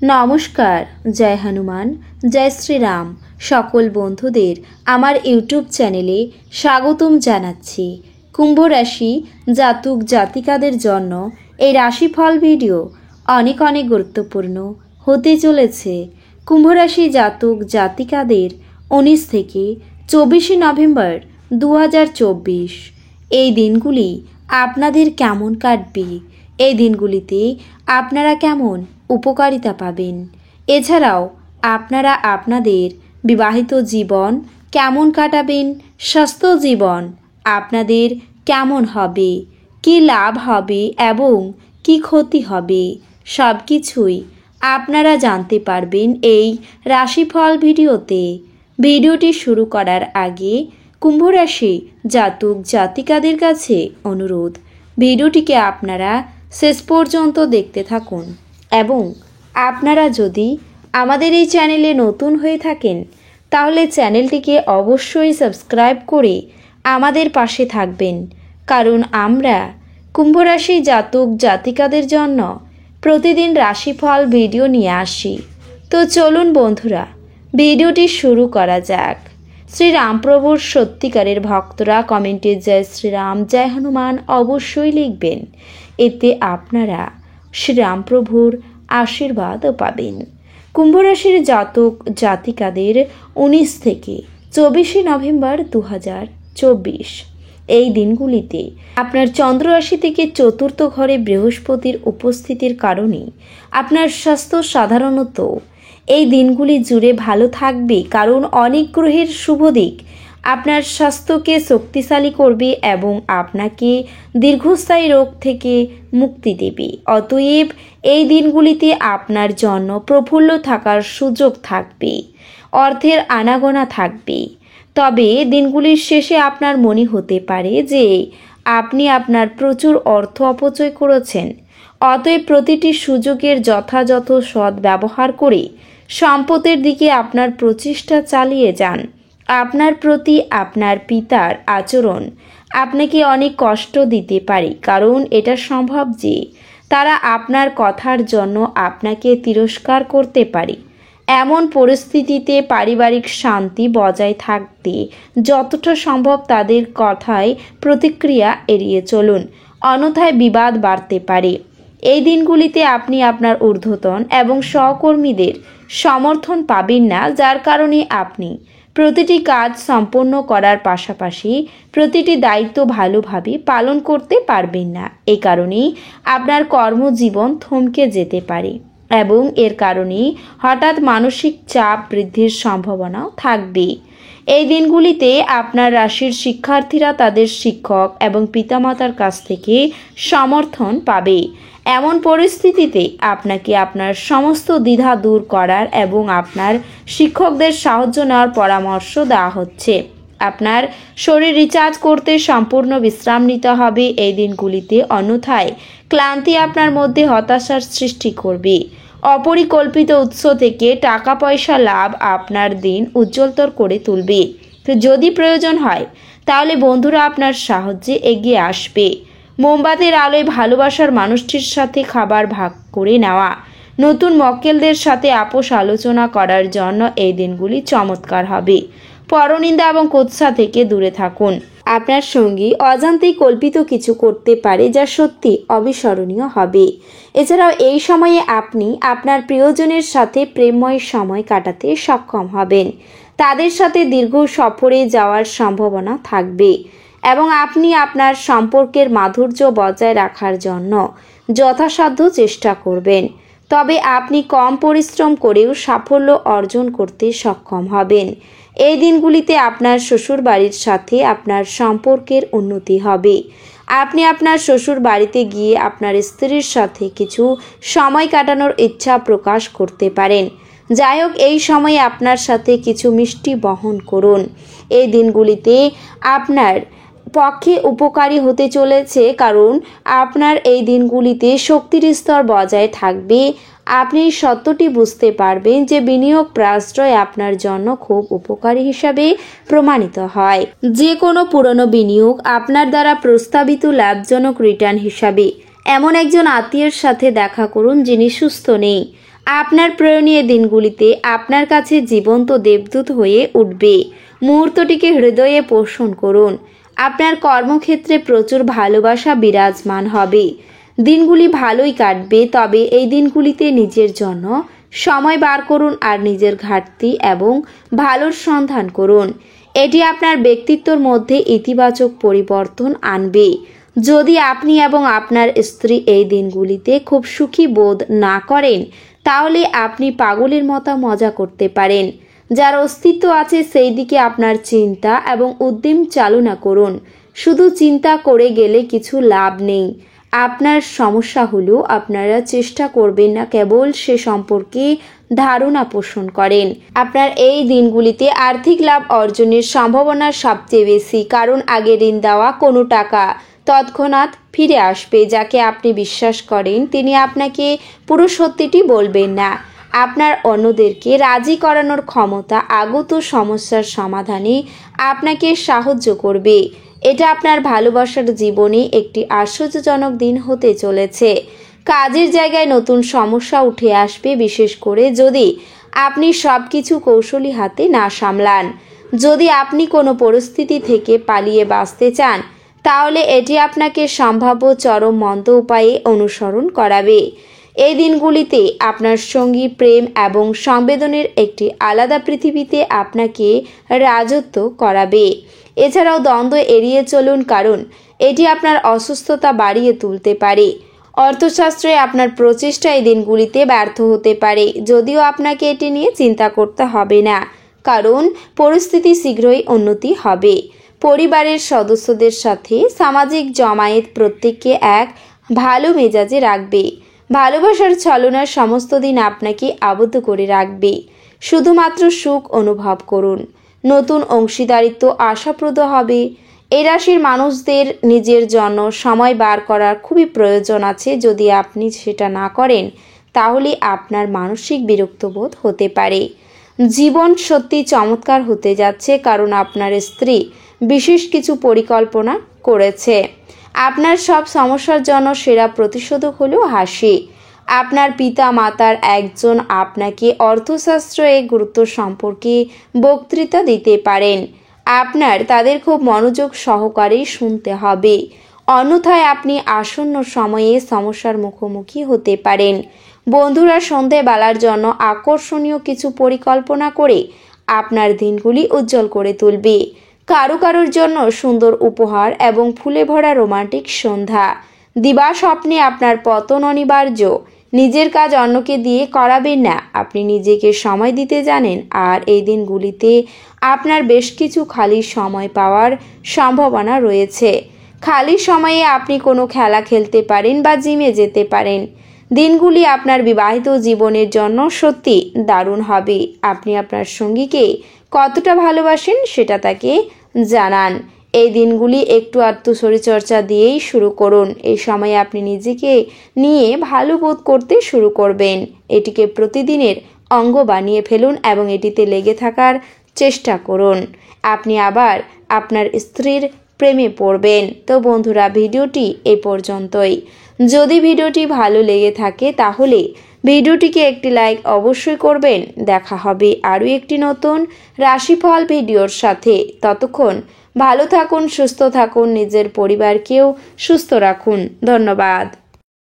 নমস্কার। জয় হনুমান, জয় শ্রীরাম। সকল বন্ধুদের আমার ইউটিউব চ্যানেলে স্বাগতম জানাচ্ছি। কুম্ভ রাশি জাতক জাতিকাদের জন্য এই রাশিফল ভিডিও অনেক গুরুত্বপূর্ণ হতে চলেছে। কুম্ভ রাশি জাতক জাতিকাদের 19 থেকে 24 নভেম্বর 2024 এই দিনগুলি আপনাদের কেমন কাটবে, এই দিনগুলিতে আপনারা কেমন উপকারিতা পাবেন, এছাড়াও আপনারা আপনাদের বিবাহিত জীবন কেমন কাটাবেন, স্বাস্থ্য জীবন আপনাদের কেমন হবে, কি লাভ হবে এবং কি ক্ষতি হবে, সব কিছুই আপনারা জানতে পারবেন এই রাশিফল ভিডিওতে। ভিডিওটি শুরু করার আগে কুম্ভ রাশি জাতক জাতিকাদের কাছে অনুরোধ, ভিডিওটিকে আপনারা শেষ পর্যন্ত দেখতে থাকুন এবং আপনারা যদি আমাদের এই চ্যানেলে নতুন হয়ে থাকেন তাহলে চ্যানেলটিকে অবশ্যই সাবস্ক্রাইব করে আমাদের পাশে থাকবেন, কারণ আমরা কুম্ভ রাশি জাতক জাতিকাদের জন্য প্রতিদিন রাশিফল ভিডিও নিয়ে আসি। তো চলুন বন্ধুরা, ভিডিওটি শুরু করা যাক। শ্রীরামপ্রভুর সত্যিকারের ভক্তরা কমেন্টে জয় শ্রীরাম, জয় হনুমান অবশ্যই লিখবেন, এতে আপনারা শ্রীরামপ্রভুর আশীর্বাদও পাবেন। কুম্ভ রাশির জাতক জাতিকাদের 19 থেকে 24 নভেম্বর 2024 এই দিনগুলিতে আপনার চন্দ্র রাশি থেকে চতুর্থ ঘরে বৃহস্পতির উপস্থিতির কারণে আপনার স্বাস্থ্য সাধারণত এই দিনগুলি জুড়ে ভালো থাকবে, কারণ অনেক গ্রহের শুভ দিক আপনার স্বাস্থ্যকে শক্তিশালী করবে এবং আপনাকে দীর্ঘস্থায়ী রোগ থেকে মুক্তি দেবে। অতএব এই দিনগুলিতে আপনার জন্য প্রফুল্ল থাকার সুযোগ থাকবে, অর্থের আনাগোনা থাকবে। তবে দিনগুলির শেষে আপনার মনে হতে পারে যে আপনি আপনার প্রচুর অর্থ অপচয় করেছেন। অতএব প্রতিটি সুযোগের যথাযথ সদ্ব্যবহার করে সম্পদের দিকে আপনার প্রচেষ্টা চালিয়ে যান। আপনার প্রতি আপনার পিতার আচরণ আপনাকে অনেক কষ্ট দিতে পারে, কারণ এটা সম্ভব যে তারা আপনার কথার জন্য আপনাকে তিরস্কার করতে পারে। এমন পরিস্থিতিতে পারিবারিক শান্তি বজায় থাকতে যতটা সম্ভব তাদের কথায় প্রতিক্রিয়া এড়িয়ে চলুন, অন্যথায় বিবাদ বাড়তে পারে। এই দিনগুলিতে আপনি আপনার ঊর্ধ্বতন এবং সহকর্মীদের সমর্থন পাবেন না, যার কারণে আপনি প্রতিটি কাজ সম্পন্ন করার পাশাপাশি প্রতিটি দায়িত্ব ভালোভাবে পালন করতে পারবেন না। এই কারণেই আপনার কর্মজীবন থমকে যেতে পারে এবং এর কারণে হঠাৎ মানসিক চাপ বৃদ্ধির সম্ভাবনাও থাকবে। এই দিনগুলিতে আপনার রাশির শিক্ষার্থীরা তাদের শিক্ষক এবং পিতামাতার কাছ থেকে সমর্থন পাবে। এমন পরিস্থিতিতে আপনাকে আপনার সমস্ত দ্বিধা দূর করার এবং আপনার শিক্ষকদের সাহায্য নেওয়ার পরামর্শ দেওয়া হচ্ছে। আপনার শরীর রিচার্জ করতে সম্পূর্ণ বিশ্রাম নিতে হবে এই দিনগুলিতে, অন্যথায় ক্লান্তি আপনার মধ্যে হতাশার সৃষ্টি করবে। অপরিকল্পিত উৎস থেকে টাকা পয়সা লাভ আপনার দিন উজ্জ্বলতর করে তুলবে। তো যদি প্রয়োজন হয় তাহলে বন্ধুরা আপনার সাহায্যে এগিয়ে আসবে। মোমবাতির আলোয় ভালোবাসার মানুষটির সাথে খাবার ভাগ করে নেওয়া, নতুন মক্কেলদের সাথে আপোষ আলোচনা করার জন্য এই দিনগুলি চমৎকার হবে। পরনিন্দা এবং কুৎসা থেকে দূরে থাকুন। আপনার সঙ্গী অজান্তেই কল্পিত কিছু করতে পারে যা সত্যি অবিস্মরণীয় হবে। এছাড়াও এই সময়ে আপনি আপনার প্রিয়জনের সাথে প্রেমময় সময় কাটাতে সক্ষম হবেন। তাদের সাথে দীর্ঘ সফরে যাওয়ার সম্ভাবনা থাকবে এবং আপনি আপনার সম্পর্কের মাধুর্য বজায় রাখার জন্য যথাসাধ্য চেষ্টা করবেন। তবে আপনি কম পরিশ্রম করেও সাফল্য অর্জন করতে সক্ষম হবেন। এই দিনগুলিতে আপনার শ্বশুর বাড়ির সাথে আপনার সম্পর্কের উন্নতি হবে। আপনি আপনার শ্বশুর বাড়িতে গিয়ে আপনার স্ত্রীর সাথে কিছু সময় কাটানোর ইচ্ছা প্রকাশ করতে পারেন। যাই হোক, এই সময়ে আপনার সাথে কিছু মিষ্টি বহন করুন। এই দিনগুলিতে আপনার পক্ষে উপকারী হতে চলেছে, কারণ আপনার এই দিনগুলিতে শক্তির স্তর বজায় থাকবে। আপনি সত্যটি বুঝতে পারবেন যে বিনিয়োগ প্রাশ্রয় আপনার জন্য খুব উপকারী হিসাবে প্রমাণিত হয়। যে কোনো পুরনো বিনিয়োগ আপনার দ্বারা প্রস্তাবিত লাভজনক রিটার্ন হিসাবে এমন একজন আত্মীয়ের সাথে দেখা করুন যিনি সুস্থ নেই। আপনার প্রয়োজনীয় দিনগুলিতে আপনার কাছে জীবন্ত দেবদূত হয়ে উঠবে। মুহূর্তটিকে হৃদয়ে পোষণ করুন। আপনার কর্মক্ষেত্রে প্রচুর ভালোবাসা বিরাজমান হবে। দিনগুলি ভালোই কাটবে, তবে এই দিনগুলিতে নিজের জন্য সময় বার করুন আর নিজের ঘাটতি এবং ভালোর সন্ধান করুন। এটি আপনার ব্যক্তিত্বের মধ্যে ইতিবাচক পরিবর্তন আনবে। যদি আপনি এবং আপনার স্ত্রী এই দিনগুলিতে খুব সুখী বোধ না করেন, তাহলে আপনি পাগলের মতো মজা করতে পারেন। যার অস্তিত্ব আছে সেই দিকে আপনার চিন্তা এবং উদ্যম চালনা করুন। শুধু চিন্তা করে গেলে কিছু লাভ নেই। আপনার সমস্যা হলো আপনারা চেষ্টা করবেন না, কেবল সে সম্পর্কে ধারণা পোষণ করেন। আপনার এই দিনগুলিতে আর্থিক লাভ অর্জনের সম্ভাবনা সবচেয়ে বেশি, কারণ আগে ঋণ দেওয়া কোনো টাকা তৎক্ষণাৎ ফিরে আসবে। যাকে আপনি বিশ্বাস করেন তিনি আপনাকে পুরো সত্যিটি বলবেন না। আপনার অন্যদেরকে রাজি করানোর ক্ষমতা আগত সমস্যার সমাধানে আপনাকে সাহায্য করবে। এটা আপনার ভালোবাসার জীবনে একটি আশ্চর্যজনক দিন হতে চলেছে। কাজের জায়গায় নতুন সমস্যা উঠে আসবে, বিশেষ করে যদি আপনি সব কিছু কৌশলী হাতে না সামলান। যদি আপনি কোনো পরিস্থিতি থেকে পালিয়ে বাঁচতে চান, তাহলে এটি আপনাকে সম্ভাব্য চরম মন্দ উপায়ে অনুসরণ করাবে। এই দিনগুলিতে আপনার সঙ্গী প্রেম এবং সংবেদনের একটি আলাদা পৃথিবীতে আপনাকে রাজত্ব করাবে। এছাড়াও দ্বন্দ্ব এড়িয়ে চলুন, কারণ এটি আপনার অসুস্থতা বাড়িয়ে তুলতে পারে। অর্থশাস্ত্রে আপনার প্রচেষ্টা এই দিনগুলিতে ব্যর্থ হতে পারে, যদিও আপনাকে এটি নিয়ে চিন্তা করতে হবে না, কারণ পরিস্থিতি শীঘ্রই উন্নতি হবে। পরিবারের সদস্যদের সাথে সামাজিক জমায়েত প্রত্যেককে এক ভালো মেজাজে রাখবে। ভালোবাসার ছলনার সমস্ত দিন আপনাকে আবদ্ধ করে রাখবে। শুধুমাত্র সুখ অনুভব করুন। নতুন অংশীদারিত্ব আশাপ্রদ হবে। এই রাশির মানুষদের নিজের জন্য সময় বার করার খুবই প্রয়োজন আছে। যদি আপনি সেটা না করেন, তাহলে আপনার মানসিক বিরক্তবোধ হতে পারে। জীবন সত্যি চমৎকার হতে যাচ্ছে, কারণ আপনার স্ত্রী বিশেষ কিছু পরিকল্পনা করেছে। আপনার সব সমস্যার জন্য সেরা প্রতিশোধক হলো হাসি। আপনার পিতা মাতার একজন আপনাকে অর্থশাস্ত্রের গুরুত্ব সম্পর্কে বক্তৃতা দিতে পারেন। আপনার তাদের খুব মনোযোগ সহকারে শুনতে হবে, অন্যথায় আপনি আসন্ন সময়ে সমস্যার মুখোমুখি হতে পারেন। বন্ধুরা সন্ধেবেলার জন্য আকর্ষণীয় কিছু পরিকল্পনা করে আপনার দিনগুলি উজ্জ্বল করে তুলবে। কারোর জন্য সুন্দর উপহার এবং ফুলে ভরা রোমান্টিক সন্ধ্যা। দিবা স্বপ্নে আপনার পতন অনিবার্য। নিজের কাজ অন্যকে দিয়ে করাবেন না। আপনি নিজেকে সময় দিতে জানেন, আর এই দিনগুলিতে আপনার বেশ কিছু খালি সময় পাওয়ার সম্ভাবনা রয়েছে। খালি সময়ে আপনি কোনো খেলা খেলতে পারেন বা জিমে যেতে পারেন। দিনগুলি আপনার বিবাহিত জীবনের জন্য সত্যি দারুণ হবে। আপনি আপনার সঙ্গীকে কতটা ভালোবাসেন সেটা তাকে জানান। এই দিনগুলি একটু আত্মশরীরচর্চা দিয়েই শুরু করুন। এই সময়ে আপনি নিজেকে নিয়ে ভালো বোধ করতে শুরু করবেন। এটিকে প্রতিদিনের অঙ্গ বানিয়ে ফেলুন এবং এটিতে লেগে থাকার চেষ্টা করুন। আপনি আবার আপনার স্ত্রীর প্রেমে পড়বেন। তো বন্ধুরা, ভিডিওটি এ পর্যন্তই। যদি ভিডিওটি ভালো লেগে থাকে তাহলে ভিডিওটিকে একটি লাইক অবশ্যই করবেন। দেখা হবে আরও একটি নতুন রাশিফল ভিডিওর সাথে। ততক্ষণ ভালো থাকুন, সুস্থ থাকুন, নিজের পরিবারকেও সুস্থ রাখুন। ধন্যবাদ।